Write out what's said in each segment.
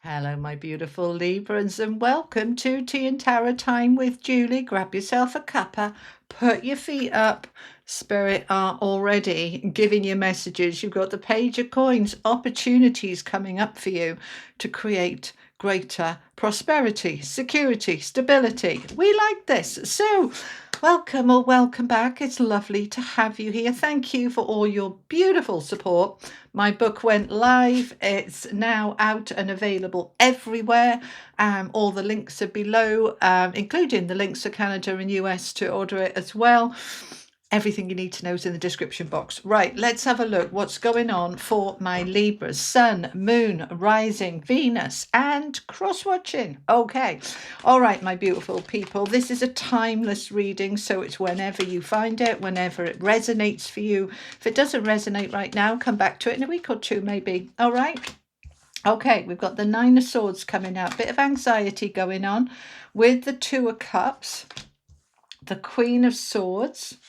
Hello, my beautiful Librans, and welcome to Tea and Tarot Time with Julie. Grab yourself a cuppa, put your feet up. Spirit are already giving you messages. You've got the Page of Coins, opportunities coming up for you to create greater prosperity, security, stability. We like this. So, welcome or welcome back. It's lovely to have you here. Thank you for all your beautiful support. My book went live. It's now out and available everywhere. All the links are below, including the links to Canada and US to order it as well. Everything you need to know is in the description box. Right, let's have a look what's going on for my Libras. Sun, Moon, Rising, Venus, and cross-watching. Okay, all right, my beautiful people. This is a timeless reading, so it's whenever you find it, whenever it resonates for you. If it doesn't resonate right now, come back to it in a week or two, maybe. All right. Okay, we've got the Nine of Swords coming out. Bit of anxiety going on with the Two of Cups, the Queen of Swords.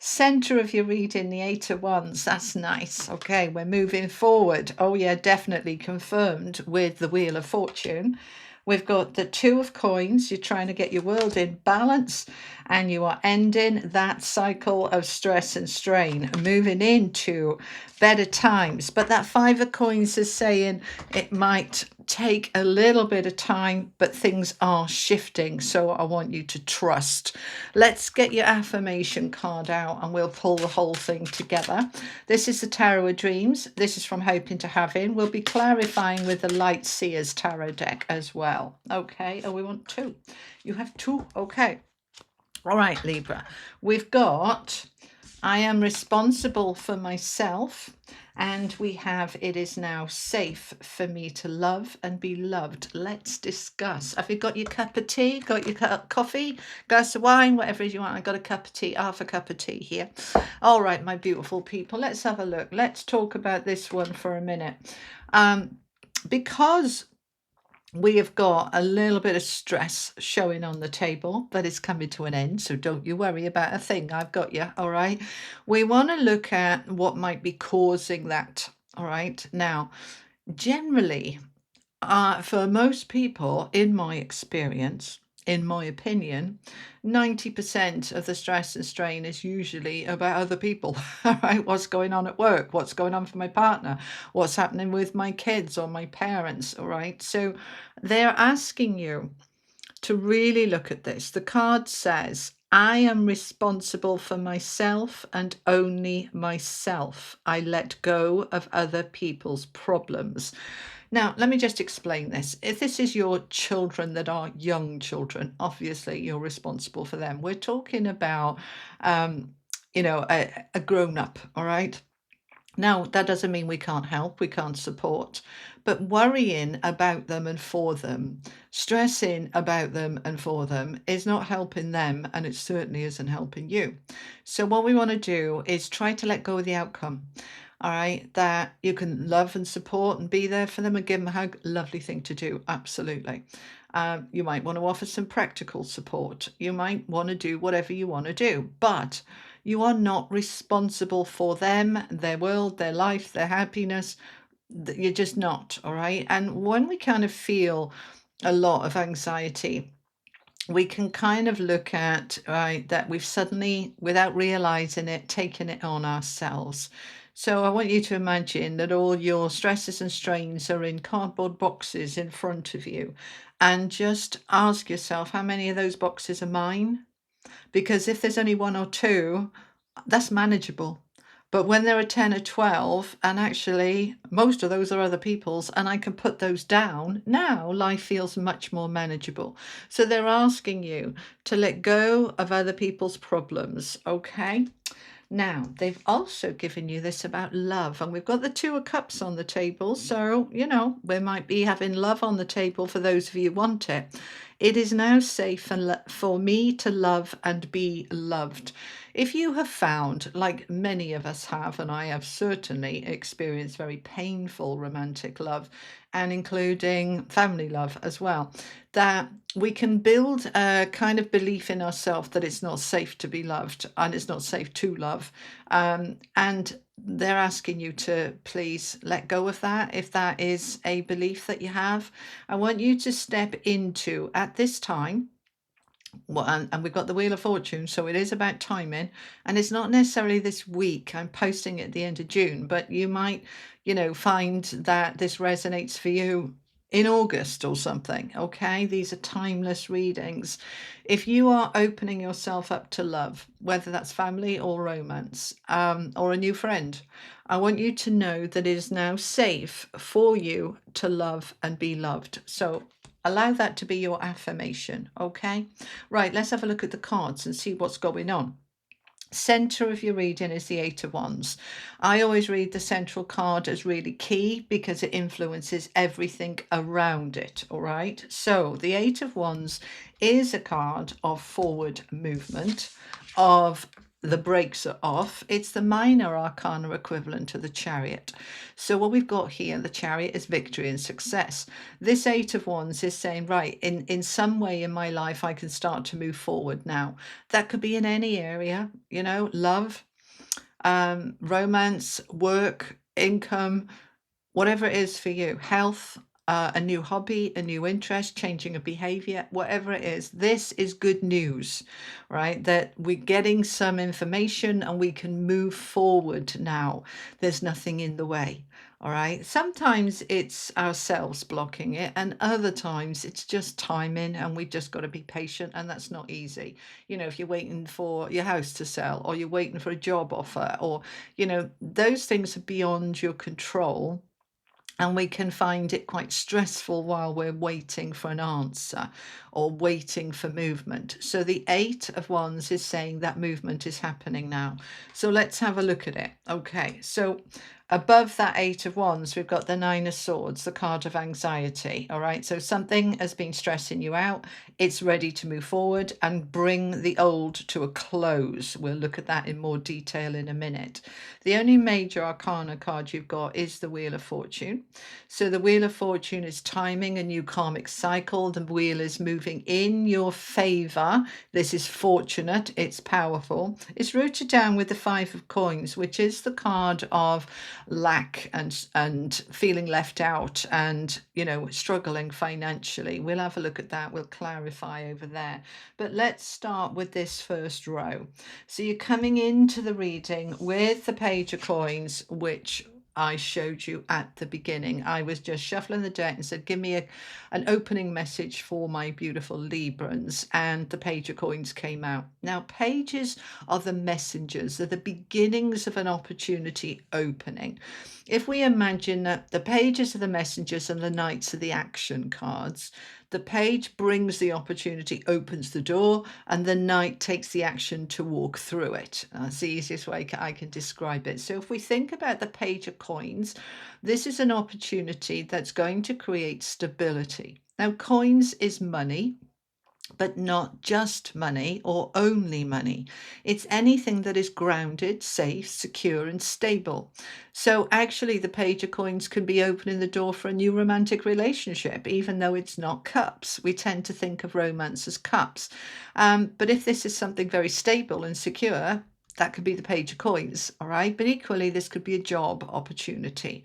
Center of your reading, the Eight of Wands. That's nice. Okay, we're moving forward. Oh yeah, definitely confirmed with the Wheel of Fortune. We've got the Two of Coins. You're trying to get your world in balance, and you are ending that cycle of stress and strain, moving into better times. But that Five of Coins is saying it might take a little bit of time, but things are shifting. So I want you to trust. Let's get your affirmation card out and we'll pull the whole thing together. This is the Tarot of Dreams. This is from Hoping to Having. We'll be clarifying with the Light Seers Tarot deck as well. Okay. Oh, we want two. You have two. Okay. All right, Libra. We've got I am responsible for myself, and we have it is now safe for me to love and be loved. Let's discuss. Have you got your cup of tea? Got your coffee? Glass of wine? Whatever you want. I got a cup of tea, half a cup of tea here. All right, my beautiful people. Let's have a look. Let's talk about this one for a minute. Because we have got a little bit of stress showing on the table that is coming to an end. So don't you worry about a thing. I've got you. All right. We want to look at what might be causing that. All right. Now, generally, for most people, in my experience, in my opinion, 90% of the stress and strain is usually about other people. All right, what's going on at work? What's going on for my partner? What's happening with my kids or my parents? All right, so they're asking you to really look at this. The card says, I am responsible for myself and only myself. I let go of other people's problems. Now, let me just explain this. If this is your children that are young children, obviously you're responsible for them. We're talking about, a grown up, all right? Now, that doesn't mean we can't help, we can't support, but worrying about them and for them, stressing about them and for them is not helping them, and it certainly isn't helping you. So what we want to do is try to let go of the outcome. All right, that you can love and support and be there for them and give them a hug. Lovely thing to do, absolutely. You might want to offer some practical support. You might want to do whatever you want to do, but you are not responsible for them, their world, their life, their happiness. You're just not, all right? And when we kind of feel a lot of anxiety, we can kind of look at, right, that we've suddenly, without realizing it, taken it on ourselves. So I want you to imagine that all your stresses and strains are in cardboard boxes in front of you. And just ask yourself, how many of those boxes are mine? Because if there's only one or two, that's manageable. But when there are 10 or 12, and actually most of those are other people's, and I can put those down, now life feels much more manageable. So they're asking you to let go of other people's problems, okay? Now, they've also given you this about love, and we've got the Two of Cups on the table. So, we might be having love on the table for those of you who want it. It is now safe for me to love and be loved. If you have found, like many of us have, and I have certainly experienced very painful romantic love, and including family love as well, that we can build a kind of belief in ourselves that it's not safe to be loved and it's not safe to love. And they're asking you to please let go of that. If that is a belief that you have, I want you to step into, at this time, well, and we've got the Wheel of Fortune, so it is about timing, and it's not necessarily this week. I'm posting it at the end of June, but you might, find that this resonates for you in August or something. Okay, these are timeless readings. If you are opening yourself up to love, whether that's family or romance, or a new friend, I want you to know that it is now safe for you to love and be loved. So allow that to be your affirmation. Okay. Right, let's have a look at the cards and see what's going on. Center of your reading is the Eight of Wands. I always read the central card as really key because it influences everything around it. All right. So the Eight of Wands is a card of forward movement, of the brakes are off. It's the minor arcana equivalent to the Chariot. So what we've got here, the Chariot, is victory and success. This Eight of Wands is saying, right, in some way in my life, I can start to move forward now. That could be in any area, love, romance, work, income, whatever it is for you, health, a new hobby, a new interest, changing a behavior, whatever it is. This is good news, right? That we're getting some information and we can move forward now. There's nothing in the way. All right. Sometimes it's ourselves blocking it, and other times it's just timing, and we just got to be patient, and that's not easy. If you're waiting for your house to sell, or you're waiting for a job offer, or, those things are beyond your control. And we can find it quite stressful while we're waiting for an answer or waiting for movement. So the Eight of Wands is saying that movement is happening now. So let's have a look at it. Okay, so above that Eight of Wands, we've got the Nine of Swords, the card of anxiety. All right, so something has been stressing you out. It's ready to move forward and bring the old to a close. We'll look at that in more detail in a minute. The only major arcana card you've got is the Wheel of Fortune. So the Wheel of Fortune is timing a new karmic cycle. The wheel is moving in your favor. This is fortunate. It's powerful. It's rooted down with the Five of Coins, which is the card of lack and feeling left out and, struggling financially. We'll have a look at that. We'll clarify over there. But let's start with this first row. So you're coming into the reading with the Page of Coins, which I showed you at the beginning. I was just shuffling the deck and said, give me an opening message for my beautiful Librans, and the Page of Coins came out. Now, pages are the messengers, they're the beginnings of an opportunity opening. If we imagine that the pages are the messengers and the knights are the action cards, the page brings the opportunity, opens the door, and the knight takes the action to walk through it. That's the easiest way I can describe it. So if we think about the Page of Coins, this is an opportunity that's going to create stability. Now, coins is money, but not just money or only money. It's anything that is grounded, safe, secure, and stable. So actually, the Page of Coins can be opening the door for a new romantic relationship, even though it's not cups. We tend to think of romance as cups. But if this is something very stable and secure, that could be the Page of Coins, all right? But equally, this could be a job opportunity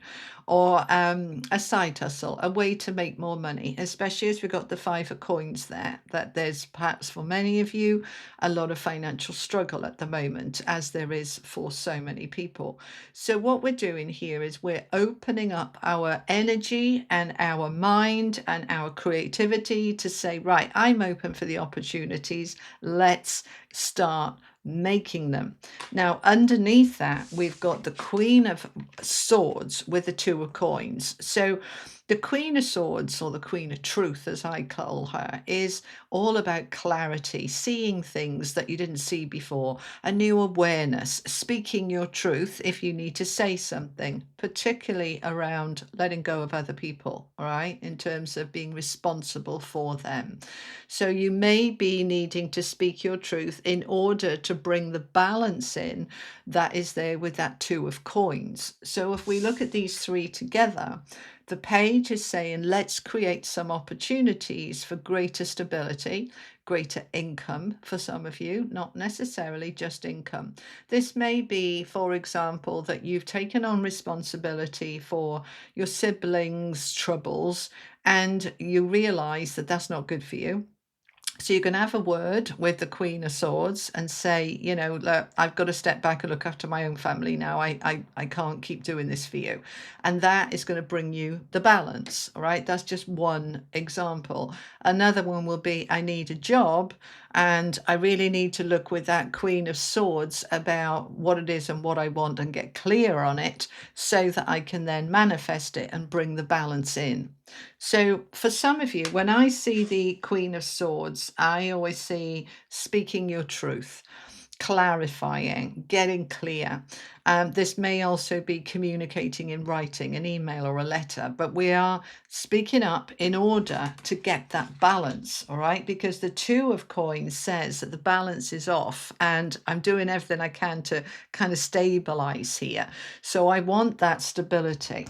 or a side hustle, a way to make more money, especially as we've got the Five of Coins there, that there's perhaps for many of you a lot of financial struggle at the moment, as there is for so many people. So what we're doing here is we're opening up our energy and our mind and our creativity to say, right, I'm open for the opportunities. Let's start making them. Now, underneath that, we've got the Queen of Swords with the Two of Coins. So the Queen of Swords, or the Queen of Truth, as I call her, is all about clarity, seeing things that you didn't see before, a new awareness, speaking your truth if you need to say something, particularly around letting go of other people, all right, in terms of being responsible for them. So you may be needing to speak your truth in order to bring the balance in that is there with that Two of Coins. So if we look at these three together, The page is saying, let's create some opportunities for greater stability, greater income for some of you, not necessarily just income. This may be, for example, that you've taken on responsibility for your siblings' troubles and you realize that that's not good for you. So you can have a word with the Queen of Swords and say, you know, look, I've got to step back and look after my own family now. I can't keep doing this for you. And that is going to bring you the balance. All right. That's just one example. Another one will be, I need a job and I really need to look with that Queen of Swords about what it is and what I want and get clear on it so that I can then manifest it and bring the balance in. So for some of you, when I see the Queen of Swords, I always see speaking your truth, clarifying, getting clear. This may also be communicating in writing, an email or a letter, but we are speaking up in order to get that balance, all right? Because the Two of Coins says that the balance is off and I'm doing everything I can to kind of stabilize here. So I want that stability.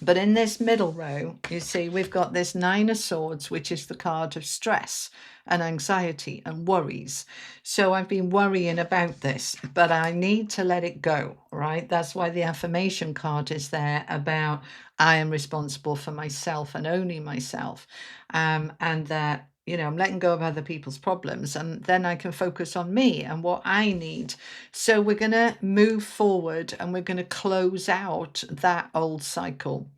But in this middle row, you see, we've got this Nine of Swords, which is the card of stress and anxiety and worries. So I've been worrying about this, but I need to let it go, right? That's why the affirmation card is there about I am responsible for myself and owning myself. And that, you know, I'm letting go of other people's problems and then I can focus on me and what I need. So we're going to move forward and we're going to close out that old cycle,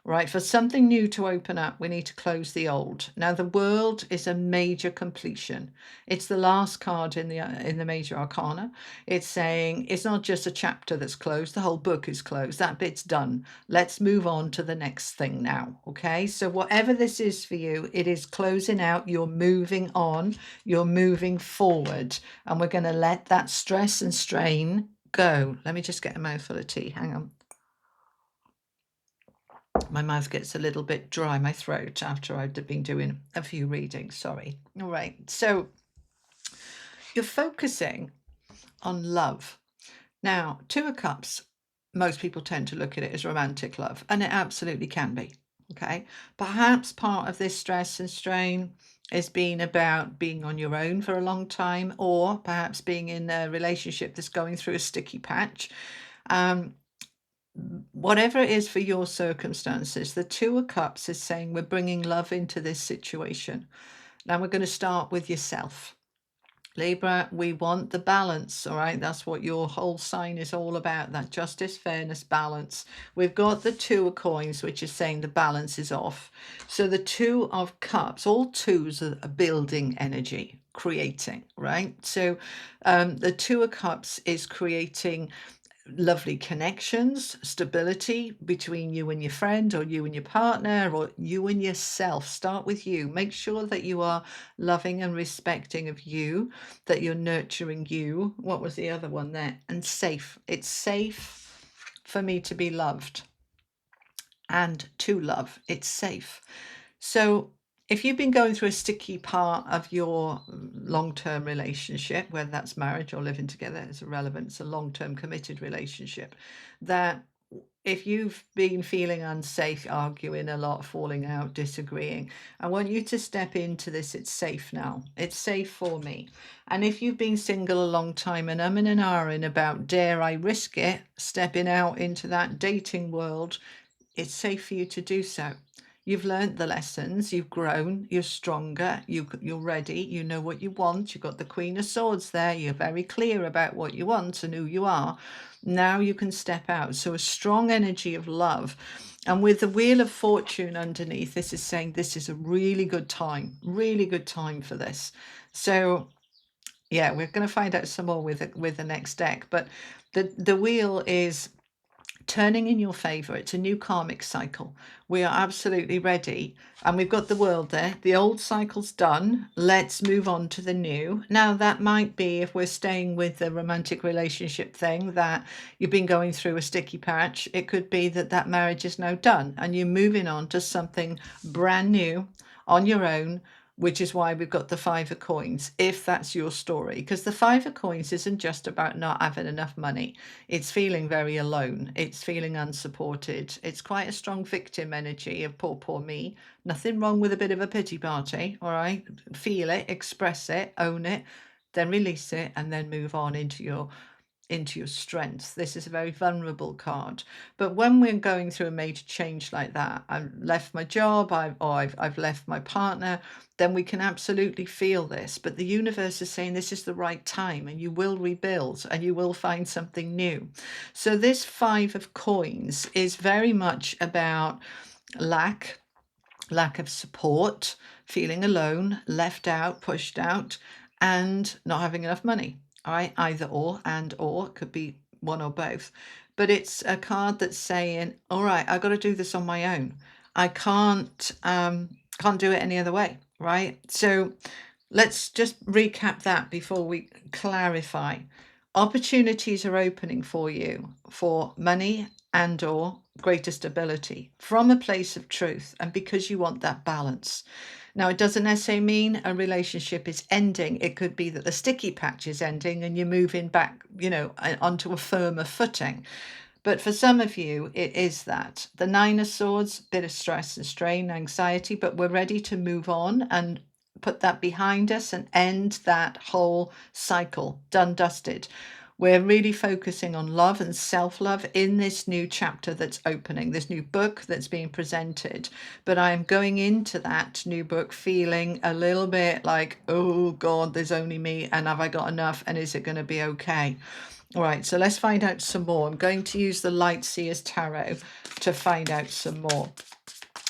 right? For something new to open up, we need to close the old. Now, the World is a major completion. It's the last card in the major arcana. It's saying it's not just a chapter that's closed. The whole book is closed. That bit's done. Let's move on to the next thing now. Okay. So whatever this is for you, it is closing out. You're moving on. You're moving forward. And we're going to let that stress and strain go. Let me just get a mouthful of tea. Hang on. My mouth gets a little bit dry, my throat, after I've been doing a few readings. Sorry. All right. So you're focusing on love. Now, Two of Cups, most people tend to look at it as romantic love, and it absolutely can be. Okay. Perhaps part of this stress and strain is being about being on your own for a long time, or perhaps being in a relationship that's going through a sticky patch. Whatever it is for your circumstances, the Two of Cups is saying we're bringing love into this situation. Now we're going to start with yourself. Libra, we want the balance, all right? That's what your whole sign is all about, that justice, fairness, balance. We've got the Two of Coins, which is saying the balance is off. So the Two of Cups, all twos are building energy, creating, right? So the Two of Cups is creating lovely connections, stability between you and your friend or you and your partner or you and yourself. Start with you. Make sure that you are loving and respecting of you, that you're nurturing you. What was the other one there? And safe. It's safe for me to be loved and to love. It's safe. So if you've been going through a sticky part of your long-term relationship, whether that's marriage or living together, it's irrelevant. It's a long-term committed relationship. That if you've been feeling unsafe, arguing a lot, falling out, disagreeing, I want you to step into this. It's safe now. It's safe for me. And if you've been single a long time and umming and ahhing about, dare I risk it, stepping out into that dating world, it's safe for you to do so. You've learned the lessons, you've grown, you're stronger, you're ready, you know what you want, you've got the Queen of Swords there, you're very clear about what you want and who you are. Now you can step out. So a strong energy of love. And with the Wheel of Fortune underneath, this is saying this is a really good time for this. So yeah, we're going to find out some more with the next deck, but the wheel is turning in your favor. It's a new karmic cycle. We are absolutely ready. And we've got the World there. The old cycle's done. Let's move on to the new. Now, that might be, if we're staying with the romantic relationship thing, that you've been going through a sticky patch. It could be that that marriage is now done and you're moving on to something brand new on your own, which is why we've got the Five of Coins, if that's your story. Because the Five of Coins isn't just about not having enough money. It's feeling very alone. It's feeling unsupported. It's quite a strong victim energy of poor me. Nothing wrong with a bit of a pity party, all right? Feel it, express it, own it, then release it, and then move on into your strength. This is a very vulnerable card. But when we're going through a major change like that, I've left my job, I've left my partner, then we can absolutely feel this. But the universe is saying this is the right time, and you will rebuild and you will find something new. So this Five of Coins is very much about lack of support, feeling alone, left out, pushed out, and not having enough money. All right, either or, and or, it could be one or both. But it's a card that's saying, all right, I've got to do this on my own. I can't do it any other way, right? So let's just recap that before we clarify. Opportunities are opening for you for money and or greater stability from a place of truth, and because you want that balance. Now, it doesn't necessarily mean a relationship is ending. It could be that the sticky patch is ending and you're moving back, onto a firmer footing. But for some of you, it is that. The Nine of Swords, bit of stress and strain, anxiety, but we're ready to move on and put that behind us and end that whole cycle, done, dusted. We're really focusing on love and self-love in this new chapter that's opening, this new book that's being presented. But I'm going into that new book feeling a little bit like, oh God, there's only me, and have I got enough, and is it going to be okay? All right, so let's find out some more. I'm going to use the Light Seers Tarot to find out some more.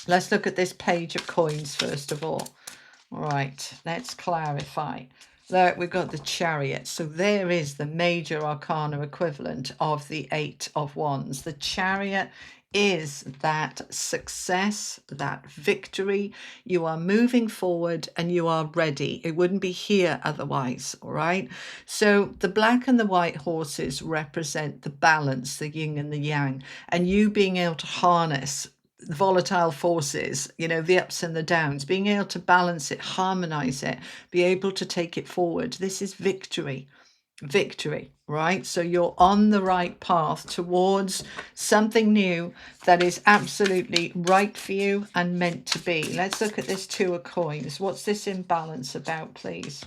Let's look at this Page of Coins first of all. All right, let's clarify. Look, we've got the Chariot. So there is the major arcana equivalent of the Eight of Wands. The Chariot is that success, that victory. You are moving forward and you are ready. It wouldn't be here otherwise, all right? So the black and the white horses represent the balance, the yin and the yang, and you being able to harness volatile forces, the ups and the downs, being able to balance it, harmonize it, be able to take it forward. This is victory, right? So you're on the right path towards something new that is absolutely right for you and meant to be. Let's look at this Two of Coins. What's this imbalance about, please?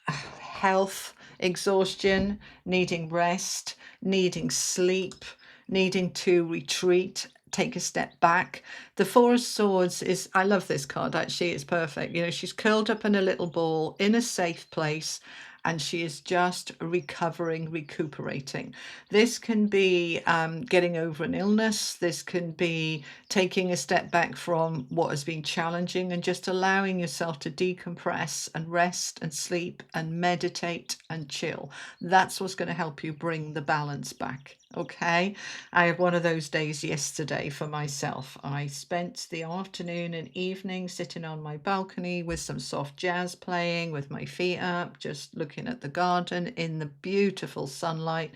Health, exhaustion, needing rest, needing sleep, needing to retreat, take a step back. The Four of Swords is, I love this card actually, it's perfect. She's curled up in a little ball in a safe place, and she is just recuperating. This can be getting over an illness. This can be taking a step back from what has been challenging and just allowing yourself to decompress and rest and sleep and meditate and chill. That's what's going to help you bring the balance back. Okay, I had one of those days yesterday for myself. I spent the afternoon and evening sitting on my balcony with some soft jazz playing, with my feet up, just looking at the garden in the beautiful sunlight,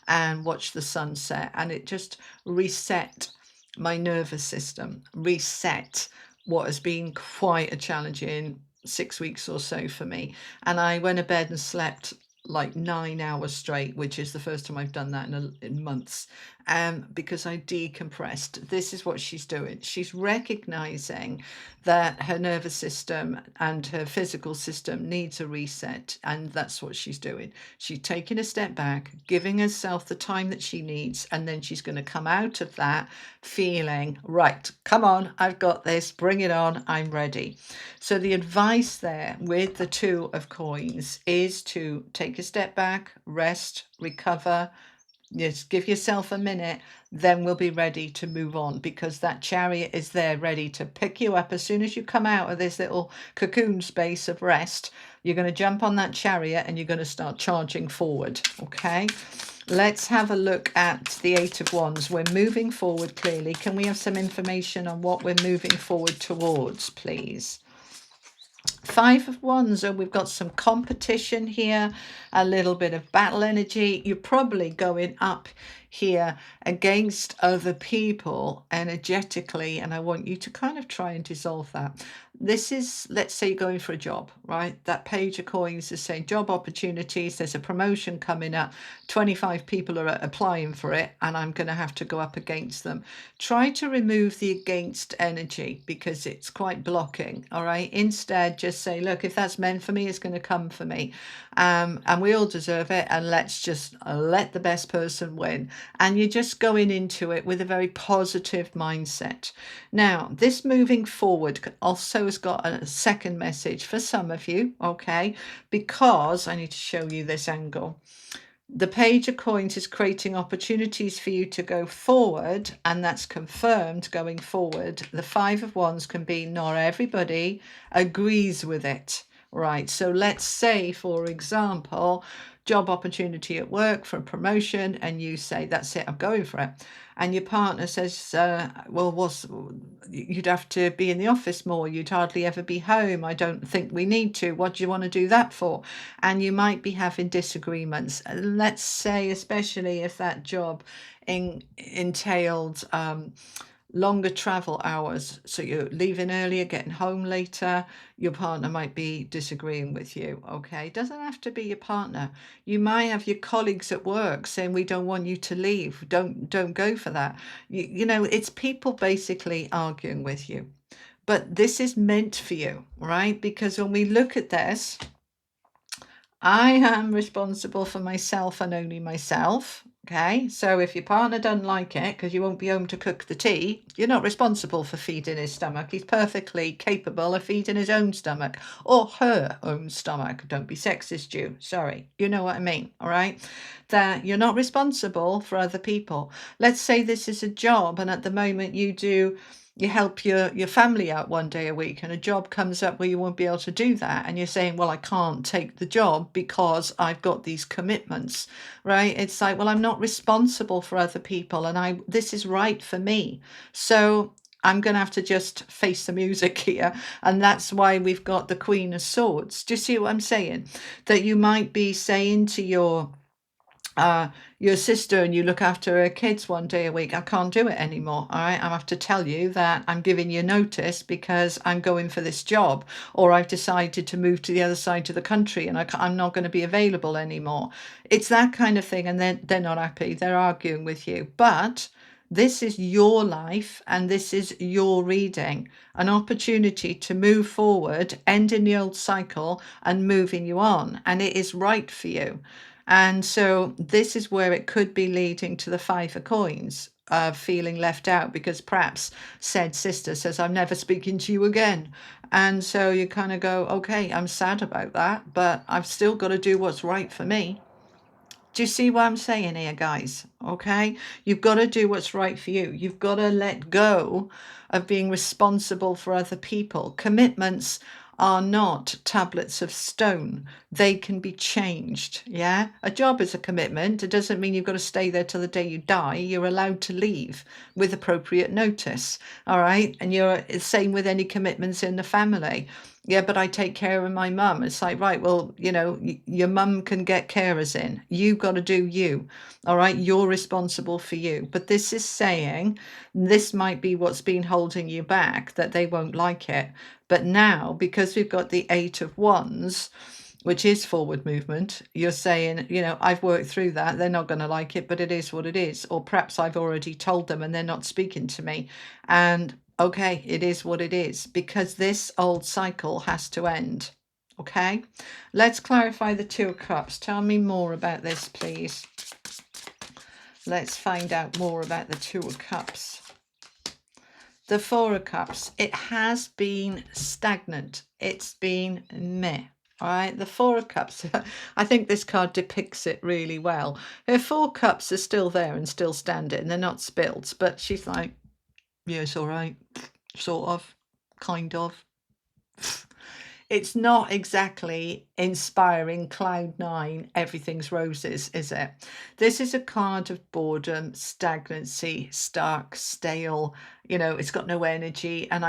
and watched the sunset. And it just reset my nervous system, reset what has been quite a challenging 6 weeks or so for me. And I went to bed and slept like 9 hours straight, which is the first time I've done that in months, because I decompressed. This is what she's doing. She's recognizing that her nervous system and her physical system needs a reset, and that's what she's doing. She's taking a step back, giving herself the time that she needs, and then she's going to come out of that feeling, right, come on, I've got this, bring it on, I'm ready. So the advice there with the Two of Coins is to take a step back, rest, recover. Just give yourself a minute, then we'll be ready to move on, because that Chariot is there ready to pick you up as soon as you come out of this little cocoon space of rest. You're going to jump on that Chariot and you're going to start charging forward. Okay, let's have a look at the Eight of Wands. We're moving forward clearly. Can we have some information on what we're moving forward towards, please? Five of Wands, and we've got some competition here, a little bit of battle energy. You're probably going up here against other people energetically, and I want you to kind of try and dissolve that. This is, let's say you're going for a job, right? That page of coins is saying job opportunities, there's a promotion coming up, 25 people are applying for it, and I'm going to have to go up against them. Try to remove the against energy because it's quite blocking, all right? Instead, just say, look, if that's meant for me, it's going to come for me. And we all deserve it, and let's just let the best person win. And you're just going into it with a very positive mindset. Now, this moving forward also has got a second message for some of you, okay? Because I need to show you this angle. The page of coins is creating opportunities for you to go forward, and that's confirmed going forward. The Five of Wands can be not everybody agrees with it, right? So let's say, for example, job opportunity at work for a promotion, and you say, that's it, I'm going for it. And your partner says, well, you'd have to be in the office more. You'd hardly ever be home. I don't think we need to. What do you want to do that for? And you might be having disagreements. Let's say, especially if that job entailed longer travel hours, so you're leaving earlier, getting home later, your partner might be disagreeing with you, okay? It doesn't have to be your partner. You might have your colleagues at work saying, we don't want you to leave, don't go for that. You know, it's people basically arguing with you. But this is meant for you, right? Because when we look at this, I am responsible for myself and only myself. Okay, so if your partner doesn't like it because you won't be home to cook the tea, you're not responsible for feeding his stomach. He's perfectly capable of feeding his own stomach or her own stomach. Don't be sexist, you. Sorry, you know what I mean, all right? That you're not responsible for other people. Let's say this is a job, and at the moment you help your family out one day a week, and a job comes up where you won't be able to do that, and you're saying, well, I can't take the job because I've got these commitments, right? It's like, well, I'm not responsible for other people, and this is right for me, so I'm going to have to just face the music here. And that's why we've got the Queen of Swords. Do you see what I'm saying? That you might be saying to your sister, and you look after her kids one day a week, I can't do it anymore. All right, I have to tell you that I'm giving you notice because I'm going for this job, or I've decided to move to the other side of the country, and I'm not going to be available anymore. It's that kind of thing, and they're not happy. They're arguing with you, but this is your life, and this is your reading, an opportunity to move forward, ending the old cycle and moving you on, and it is right for you. And so this is where it could be leading to the Five of Coins, feeling left out because perhaps said sister says, I'm never speaking to you again. And so you kind of go, okay, I'm sad about that, but I've still got to do what's right for me. Do you see what I'm saying here, guys? Okay, you've got to do what's right for you. You've got to let go of being responsible for other people. Commitments are not tablets of stone. They can be changed. Yeah, a job is a commitment. It doesn't mean you've got to stay there till the day you die. You're allowed to leave with appropriate notice. All right, and you're the same with any commitments in the family. Yeah, but I take care of my mum. It's like, right, well, you know, your mum can get carers in. You've got to do you. All right, you're responsible for you. But this is saying this might be what's been holding you back, that they won't like it. But now, because we've got the Eight of Wands, which is forward movement, you're saying, you know, I've worked through that. They're not going to like it, but it is what it is. Or perhaps I've already told them and they're not speaking to me. And okay, it is what it is, because this old cycle has to end. Okay, let's clarify the Two of Cups. Tell me more about this, please. Let's find out more about the Two of Cups. The Four of Cups. It has been stagnant. It's been meh. All right, the Four of Cups. I think this card depicts it really well. Her Four Cups are still there and still standing. They're not spilled, but she's like, yeah, it's all right. Sort of. Kind of. It's not exactly inspiring cloud nine, everything's roses, is it? This is a card of boredom, stagnancy, stark, stale, you know, it's got no energy, and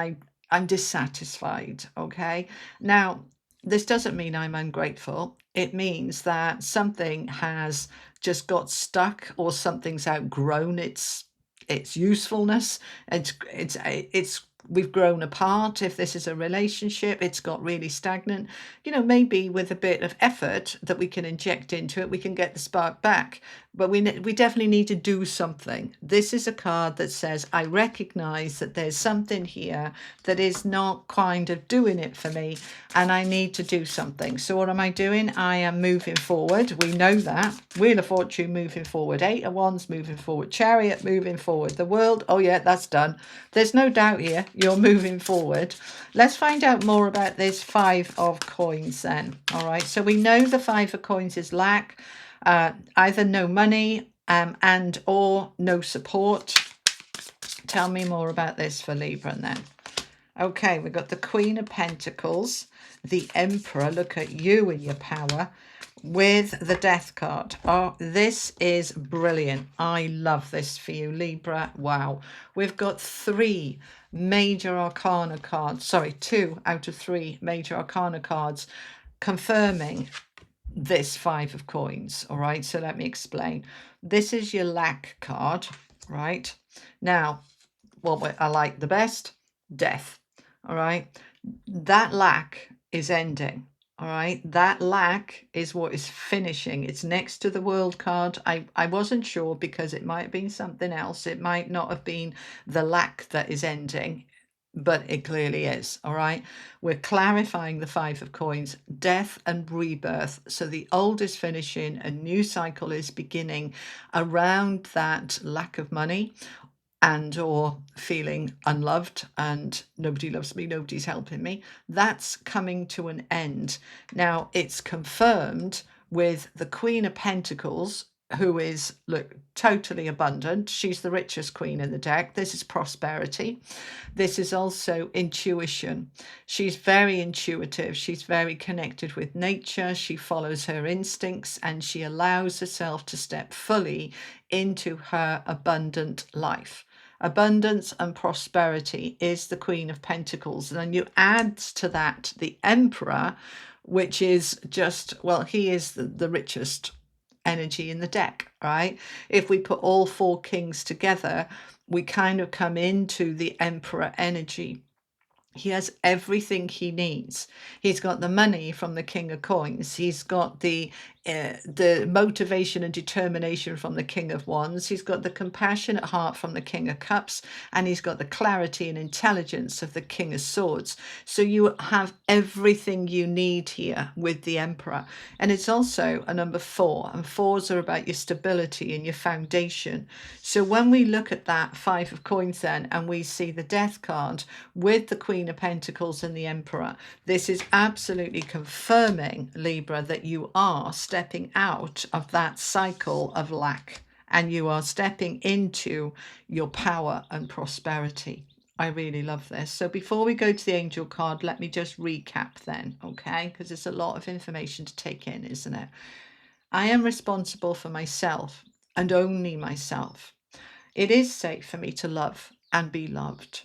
I'm dissatisfied, okay? Now, this doesn't mean I'm ungrateful. It means that something has just got stuck, or something's outgrown its usefulness. It's we've grown apart. If this is a relationship, it's got really stagnant. Maybe with a bit of effort that we can inject into it, we can get the spark back. But we definitely need to do something. This is a card that says, I recognize that there's something here that is not kind of doing it for me, and I need to do something. So what am I doing? I am moving forward. We know that. Wheel of Fortune moving forward. 8 of Wands moving forward. Chariot moving forward. The World, oh yeah, that's done. There's no doubt here. You're moving forward. Let's find out more about this 5 of Coins then. All right, so we know the 5 of Coins is lack. Either no money and or no support. Tell me more about this for Libra then. Okay, we've got the Queen of Pentacles, the Emperor. Look at you and your power, with the Death card. Oh, this is brilliant. I love this for you, Libra. Wow. We've got 3 major arcana cards. Sorry, 2 out of 3 major arcana cards confirming this 5 of Coins. All right, so let me explain. This is your lack card, right? Now, what I like the best, death. All right, that lack is ending. All right, that lack is what is finishing. It's next to the World card. I wasn't sure because it might have been something else. It might not have been the lack that is ending, but it clearly is. All right, we're clarifying the 5 of Coins, death and rebirth. So the old is finishing, a new cycle is beginning around that lack of money and or feeling unloved and nobody loves me, nobody's helping me. That's coming to an end. Now it's confirmed with the Queen of Pentacles, who is, look, totally abundant. She's the richest queen in the deck. This is prosperity. This is also intuition. She's very intuitive. She's very connected with nature. She follows her instincts and she allows herself to step fully into her abundant life. Abundance and prosperity is the Queen of Pentacles. And then you add to that the Emperor, which is just, well, he is the richest energy in the deck, right? If we put all 4 kings together, we kind of come into the Emperor energy. He has everything he needs. He's got the money from the King of Coins. He's got the motivation and determination from the King of Wands. He's got the compassionate heart from the King of Cups, and he's got the clarity and intelligence of the King of Swords. So you have everything you need here with the Emperor. And it's also a number 4, and 4s are about your stability and your foundation. So when we look at that 5 of Coins then, and we see the Death card with the Queen of Pentacles and the Emperor, this is absolutely confirming, Libra, that you are stepping out of that cycle of lack and you are stepping into your power and prosperity. I really love this. So before we go to the angel card, let me just recap then, okay? Because it's a lot of information to take in, isn't it? I am responsible for myself and only myself. It is safe for me to love and be loved.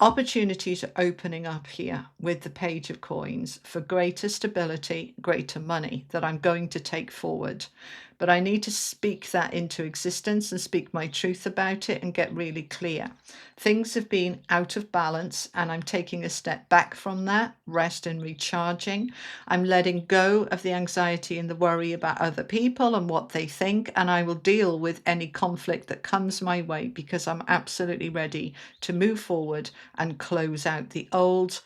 Opportunities are opening up here with the Page of Coins for greater stability, greater money that I'm going to take forward. But I need to speak that into existence and speak my truth about it and get really clear. Things have been out of balance and I'm taking a step back from that, rest and recharging. I'm letting go of the anxiety and the worry about other people and what they think, and I will deal with any conflict that comes my way because I'm absolutely ready to move forward and close out the old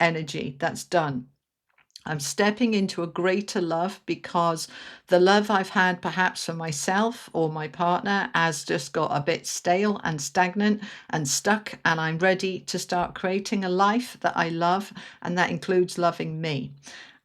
energy that's done. I'm stepping into a greater love because the love I've had perhaps for myself or my partner has just got a bit stale and stagnant and stuck, and I'm ready to start creating a life that I love, and that includes loving me.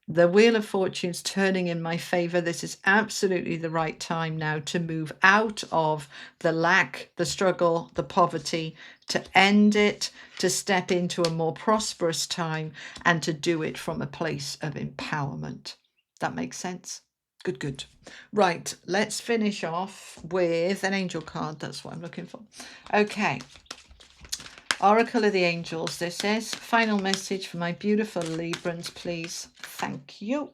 The Wheel of Fortune's turning in my favor. This is absolutely the right time now to move out of the lack, the struggle, the poverty, to end it, to step into a more prosperous time, and to do it from a place of empowerment. That makes sense? Good, good. Right, let's finish off with an angel card. That's what I'm looking for. Okay. Oracle of the Angels, this is. Final message for my beautiful Librans, please. Thank you.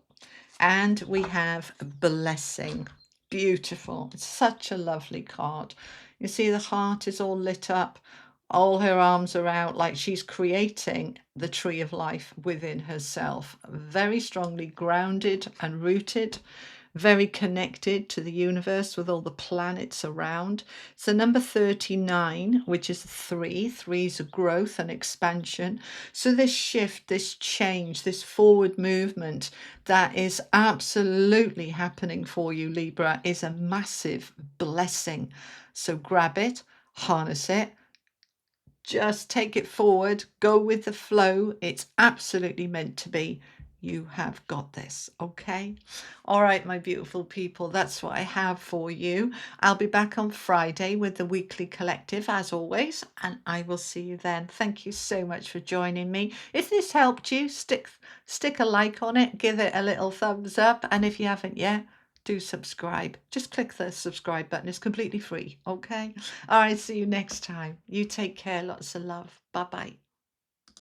And we have blessing. beautiful. It's such a lovely card. You see the heart is all lit up. All her arms are out like she's creating the tree of life within herself. Very strongly grounded and rooted, very connected to the universe with all the planets around. So number 39, which is 3. 3 is a growth and expansion. So this shift, this change, this forward movement that is absolutely happening for you, Libra, is a massive blessing. So grab it, harness it, just take it forward, go with the flow. It's absolutely meant to be. You have got this, okay? All right, my beautiful people, that's what I have for you. I'll be back on Friday with the weekly collective, as always, and I will see you then. Thank you so much for joining me. If this helped you, stick a like on it, give it a little thumbs up, and if you haven't yet, do subscribe. Just click the subscribe button. It's completely free, okay? All right, see you next time. You take care. Lots of love. Bye-bye.